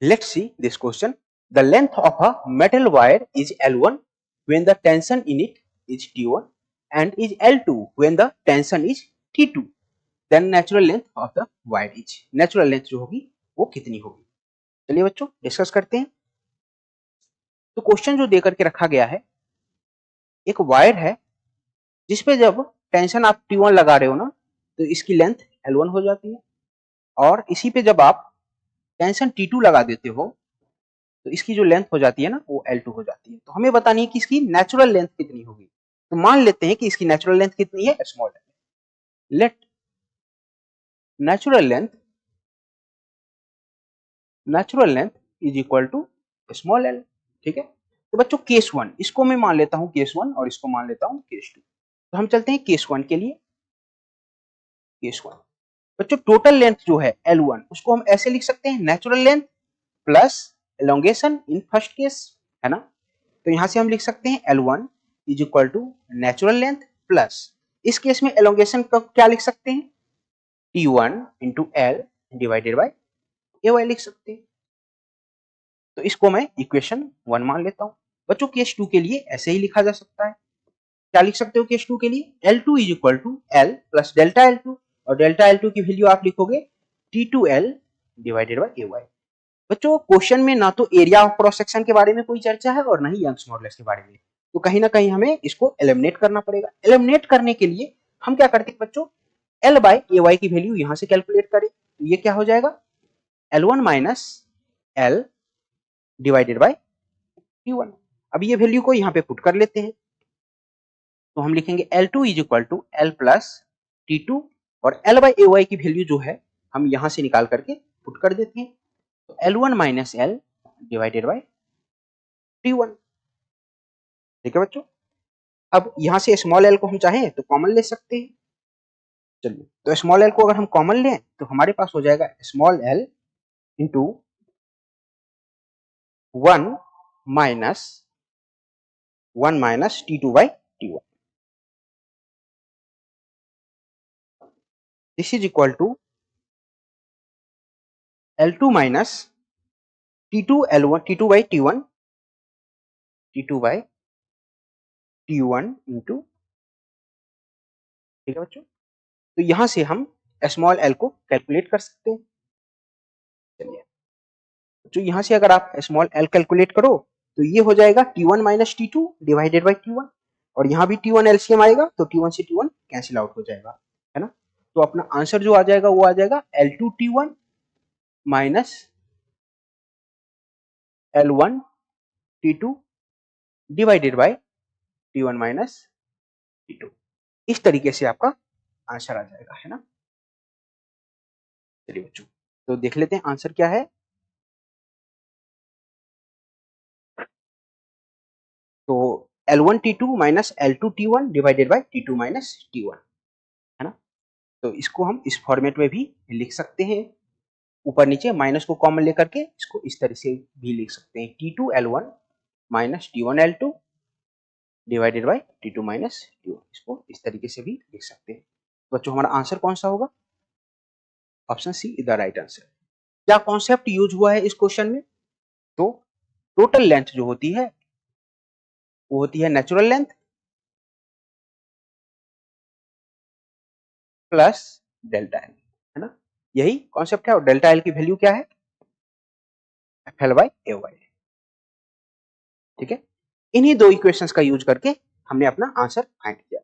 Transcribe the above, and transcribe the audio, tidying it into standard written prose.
Let's see this question. The length of a metal wire is L1 when the tension in it is T1 and is L2 when the tension is T2. Then natural length of the wire is. Natural length जो होगी वो कितनी होगी? चलिए बच्चों discuss करते हैं। तो क्वेश्चन जो देकर के रखा गया है, एक वायर है जिसपे जब टेंशन आप T1 लगा रहे हो ना तो इसकी लेंथ L1 हो जाती है, और इसी पे जब आप टेंशन T2 लगा देते हो तो इसकी जो लेंथ हो जाती है ना वो L2 हो जाती है। तो हमें बतानी है कि इसकी नेचुरल लेंथ कितनी होगी। तो मान लेते हैं कि इसकी नेचुरल लेंथ कितनी है, small L. Let natural length is equal to small L. ठीक है, तो बच्चों केस वन, इसको मैं मान लेता हूं केस वन और इसको मान लेता हूं केस टू। तो हम चलते हैं केस वन के लिए। केस वन बच्चों टोटल लेंथ जो है L1 उसको हम ऐसे लिख सकते हैं, natural length plus elongation in first case, है ना। तो यहां से हम लिख सकते हैं L1 is equal to natural length plus, इस केस में एलोंगेशन का क्या लिख सकते हैं, T1 into L divided by A Y लिख सकते हैं। तो इसको मैं इक्वेशन 1 मान लेता हूं। बच्चों केस 2 के लिए ऐसे ही लिखा जा सकता है। क्या लिख सकते हो केस 2 के लिए, L2 is equal to L plus delta L2, और डेल्टा L2 की वैल्यू आप लिखोगे T2L divided by A Y. बच्चों क्वेश्चन में ना तो एरिया ऑफ क्रॉस सेक्शन के बारे में कोई चर्चा है और ना ही यंग्स मॉडुलस के बारे में, तो कहीं ना कहीं हमें इसको एलिमिनेट करना पड़ेगा। एलिमिनेट करने के लिए हम क्या करते हैं बच्चों, एल बाई ए वाई की वैल्यू यहां से कैलकुलेट करें, तो ये क्या हो जाएगा, L1 minus L divided by T1। अब ये वैल्यू को यहाँ पे पुट कर लेते हैं, तो हम लिखेंगे L2 is equal to L plus T2, और एल बाई ए वाई की वैल्यू जो है हम यहां से निकाल करके पुट कर देते हैं, तो L1 minus L divided by T1। ठीक है बच्चों, अब यहां से स्मॉल एल को हम चाहें तो कॉमन ले सकते हैं। चलिए, तो स्मॉल एल को अगर हम कॉमन लें तो हमारे पास हो जाएगा small L into 1 minus T2 by T1। This is equal to L2 minus T2 L1 T2 by T1 into, ठीक है बच्चों, तो यहां से हम स्मॉल एल को कैलकुलेट कर सकते हैं। चलिए तो यहां से अगर आप स्मॉल एल कैलकुलेट करो तो ये हो जाएगा T1 minus T2 divided by T1, और यहां भी T1 एलसीएम आएगा तो T1 से T1 कैंसिल आउट हो जाएगा, है ना। तो अपना आंसर जो आ जाएगा वो आ जाएगा L2 T1 minus L1 T2 divided by T1 minus T2। इस तरीके से आपका आंसर आ जाएगा, है ना। चलिए बच्चों तो देख लेते हैं आंसर क्या है। तो L1 T2 minus L2 T1 divided by T2 minus T1, है ना। तो इसको हम इस फॉर्मेट में भी लिख सकते हैं, ऊपर नीचे माइनस को कॉमन लेकर के इसको इस तरह से भी लिख सकते हैं, T2 L1 minus T1 L2 divided by T2 minus T1। इसको इस तरीके से भी लिख सकते हैं। बच्चों हमारा आंसर कौन सा होगा, option C is the right answer. क्या कॉन्सेप्ट यूज हुआ है इस क्वेश्चन में, तो टोटल लेंथ जो होती है वो होती है natural length plus delta L, है ना। यही कॉन्सेप्ट है, और डेल्टा एल की वैल्यू क्या है, F L by A Y. ठीक है, इन्हीं दो इक्वेशंस का यूज करके हमने अपना आंसर फाइंड किया।